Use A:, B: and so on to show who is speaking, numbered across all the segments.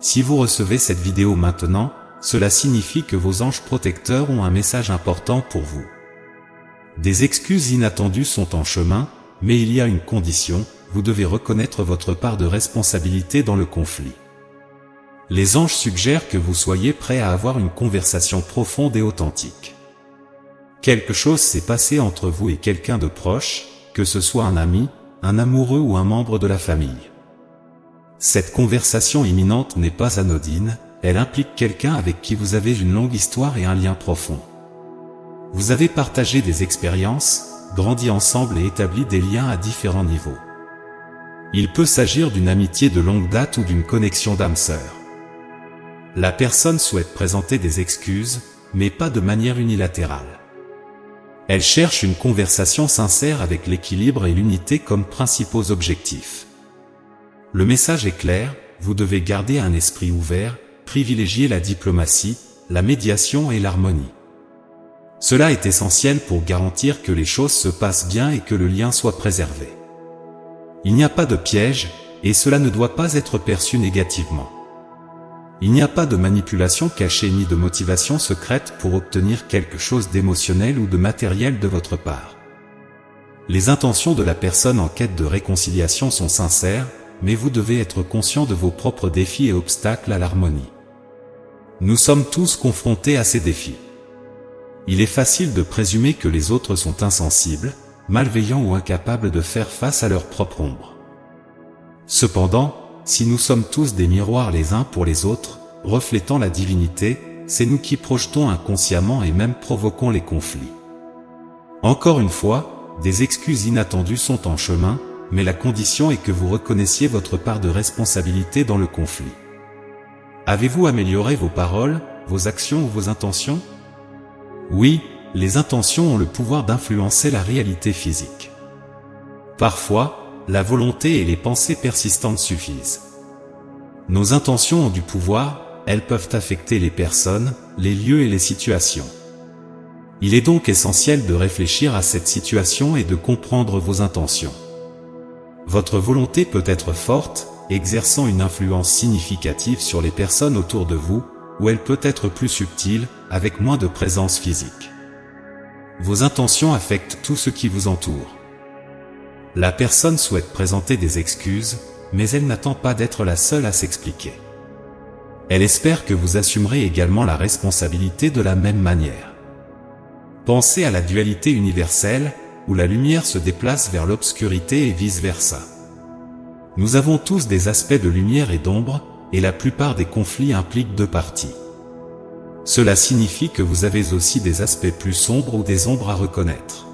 A: Si vous recevez cette vidéo maintenant, cela signifie que vos anges protecteurs ont un message important pour vous. Des excuses inattendues sont en chemin, mais il y a une condition, vous devez reconnaître votre part de responsabilité dans le conflit. Les anges suggèrent que vous soyez prêt à avoir une conversation profonde et authentique. Quelque chose s'est passé entre vous et quelqu'un de proche, que ce soit un ami, un amoureux ou un membre de la famille. Cette conversation imminente n'est pas anodine, elle implique quelqu'un avec qui vous avez une longue histoire et un lien profond. Vous avez partagé des expériences, grandi ensemble et établi des liens à différents niveaux. Il peut s'agir d'une amitié de longue date ou d'une connexion d'âme sœur. La personne souhaite présenter des excuses, mais pas de manière unilatérale. Elle cherche une conversation sincère avec l'équilibre et l'unité comme principaux objectifs. Le message est clair, vous devez garder un esprit ouvert, privilégier la diplomatie, la médiation et l'harmonie. Cela est essentiel pour garantir que les choses se passent bien et que le lien soit préservé. Il n'y a pas de piège, et cela ne doit pas être perçu négativement. Il n'y a pas de manipulation cachée ni de motivation secrète pour obtenir quelque chose d'émotionnel ou de matériel de votre part. Les intentions de la personne en quête de réconciliation sont sincères, mais vous devez être conscient de vos propres défis et obstacles à l'harmonie. Nous sommes tous confrontés à ces défis. Il est facile de présumer que les autres sont insensibles, malveillants ou incapables de faire face à leur propre ombre. Cependant, si nous sommes tous des miroirs les uns pour les autres, reflétant la divinité, c'est nous qui projetons inconsciemment et même provoquons les conflits. Encore une fois, des excuses inattendues sont en chemin, mais la condition est que vous reconnaissiez votre part de responsabilité dans le conflit. Avez-vous amélioré vos paroles, vos actions ou vos intentions? Oui, les intentions ont le pouvoir d'influencer la réalité physique. Parfois, la volonté et les pensées persistantes suffisent. Nos intentions ont du pouvoir, elles peuvent affecter les personnes, les lieux et les situations. Il est donc essentiel de réfléchir à cette situation et de comprendre vos intentions. Votre volonté peut être forte, exerçant une influence significative sur les personnes autour de vous, ou elle peut être plus subtile, avec moins de présence physique. Vos intentions affectent tout ce qui vous entoure. La personne souhaite présenter des excuses, mais elle n'attend pas d'être la seule à s'expliquer. Elle espère que vous assumerez également la responsabilité de la même manière. Pensez à la dualité universelle, où la lumière se déplace vers l'obscurité et vice-versa. Nous avons tous des aspects de lumière et d'ombre, et la plupart des conflits impliquent deux parties. Cela signifie que vous avez aussi des aspects plus sombres ou des ombres à reconnaître.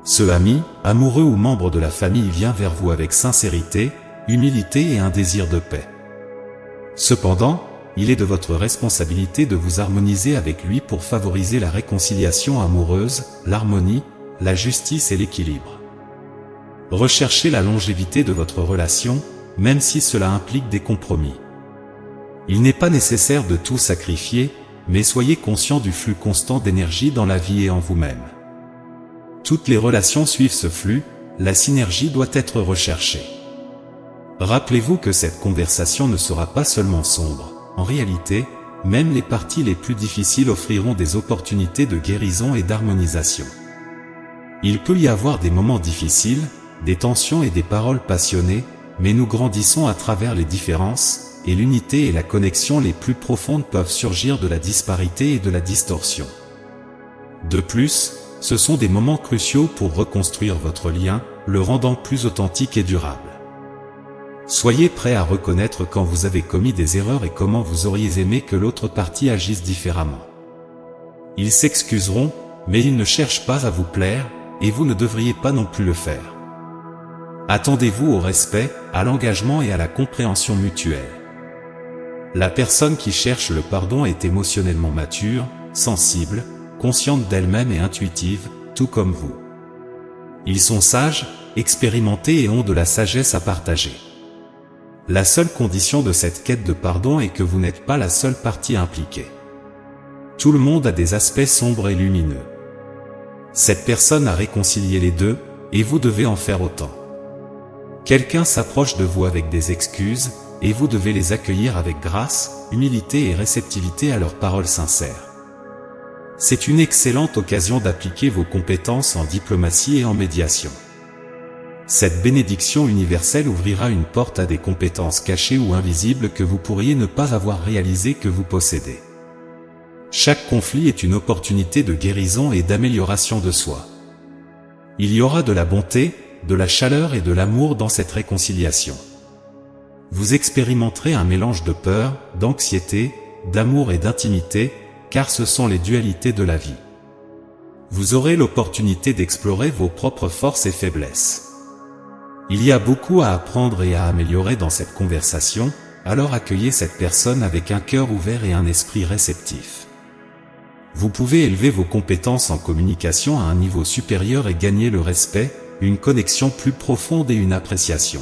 A: Ce ami, amoureux ou membre de la famille vient vers vous avec sincérité, humilité et un désir de paix. Cependant, il est de votre responsabilité de vous harmoniser avec lui pour favoriser la réconciliation amoureuse, l'harmonie, la justice et l'équilibre. Recherchez la longévité de votre relation, même si cela implique des compromis. Il n'est pas nécessaire de tout sacrifier, mais soyez conscient du flux constant d'énergie dans la vie et en vous-même. Toutes les relations suivent ce flux, la synergie doit être recherchée. Rappelez-vous que cette conversation ne sera pas seulement sombre, en réalité, même les parties les plus difficiles offriront des opportunités de guérison et d'harmonisation. Il peut y avoir des moments difficiles, des tensions et des paroles passionnées, mais nous grandissons à travers les différences, et l'unité et la connexion les plus profondes peuvent surgir de la disparité et de la distorsion. De plus, ce sont des moments cruciaux pour reconstruire votre lien, le rendant plus authentique et durable. Soyez prêt à reconnaître quand vous avez commis des erreurs et comment vous auriez aimé que l'autre partie agisse différemment. Ils s'excuseront, mais ils ne cherchent pas à vous plaire, et vous ne devriez pas non plus le faire. Attendez-vous au respect, à l'engagement et à la compréhension mutuelle. La personne qui cherche le pardon est émotionnellement mature, sensible, consciente d'elle-même et intuitive, tout comme vous. Ils sont sages, expérimentés et ont de la sagesse à partager. La seule condition de cette quête de pardon est que vous n'êtes pas la seule partie impliquée. Tout le monde a des aspects sombres et lumineux. Cette personne a réconcilié les deux, et vous devez en faire autant. Quelqu'un s'approche de vous avec des excuses, et vous devez les accueillir avec grâce, humilité et réceptivité à leurs paroles sincères. C'est une excellente occasion d'appliquer vos compétences en diplomatie et en médiation. Cette bénédiction universelle ouvrira une porte à des compétences cachées ou invisibles que vous pourriez ne pas avoir réalisées que vous possédez. Chaque conflit est une opportunité de guérison et d'amélioration de soi. Il y aura de la bonté, de la chaleur et de l'amour dans cette réconciliation. Vous expérimenterez un mélange de peur, d'anxiété, d'amour et d'intimité, car ce sont les dualités de la vie. Vous aurez l'opportunité d'explorer vos propres forces et faiblesses. Il y a beaucoup à apprendre et à améliorer dans cette conversation, alors accueillez cette personne avec un cœur ouvert et un esprit réceptif. Vous pouvez élever vos compétences en communication à un niveau supérieur et gagner le respect, une connexion plus profonde et une appréciation.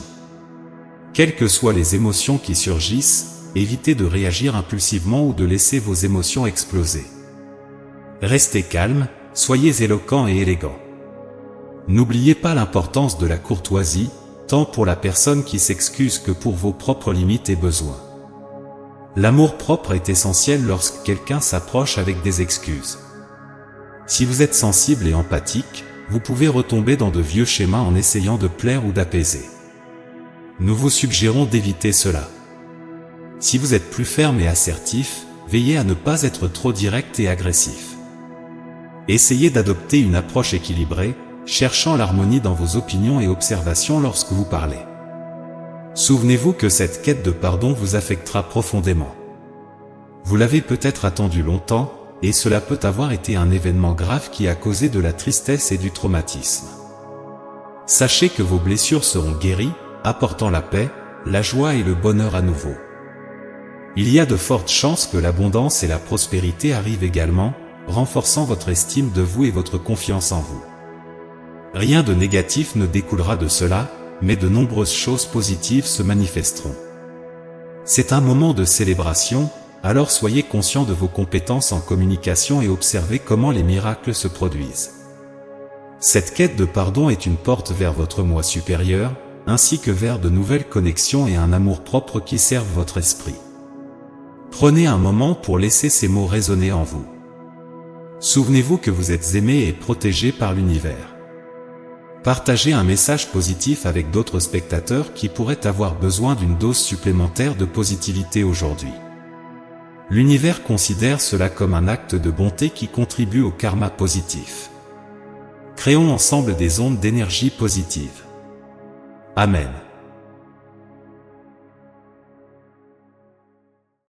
A: Quelles que soient les émotions qui surgissent, évitez de réagir impulsivement ou de laisser vos émotions exploser. Restez calme, soyez éloquent et élégant. N'oubliez pas l'importance de la courtoisie, tant pour la personne qui s'excuse que pour vos propres limites et besoins. L'amour-propre est essentiel lorsque quelqu'un s'approche avec des excuses. Si vous êtes sensible et empathique, vous pouvez retomber dans de vieux schémas en essayant de plaire ou d'apaiser. Nous vous suggérons d'éviter cela. Si vous êtes plus ferme et assertif, veillez à ne pas être trop direct et agressif. Essayez d'adopter une approche équilibrée, cherchant l'harmonie dans vos opinions et observations lorsque vous parlez. Souvenez-vous que cette quête de pardon vous affectera profondément. Vous l'avez peut-être attendu longtemps, et cela peut avoir été un événement grave qui a causé de la tristesse et du traumatisme. Sachez que vos blessures seront guéries, apportant la paix, la joie et le bonheur à nouveau. Il y a de fortes chances que l'abondance et la prospérité arrivent également, renforçant votre estime de vous et votre confiance en vous. Rien de négatif ne découlera de cela, mais de nombreuses choses positives se manifesteront. C'est un moment de célébration, alors soyez conscient de vos compétences en communication et observez comment les miracles se produisent. Cette quête de pardon est une porte vers votre moi supérieur, ainsi que vers de nouvelles connexions et un amour-propre qui servent votre esprit. Prenez un moment pour laisser ces mots résonner en vous. Souvenez-vous que vous êtes aimé et protégé par l'univers. Partagez un message positif avec d'autres spectateurs qui pourraient avoir besoin d'une dose supplémentaire de positivité aujourd'hui. L'univers considère cela comme un acte de bonté qui contribue au karma positif. Créons ensemble des ondes d'énergie positive. Amen.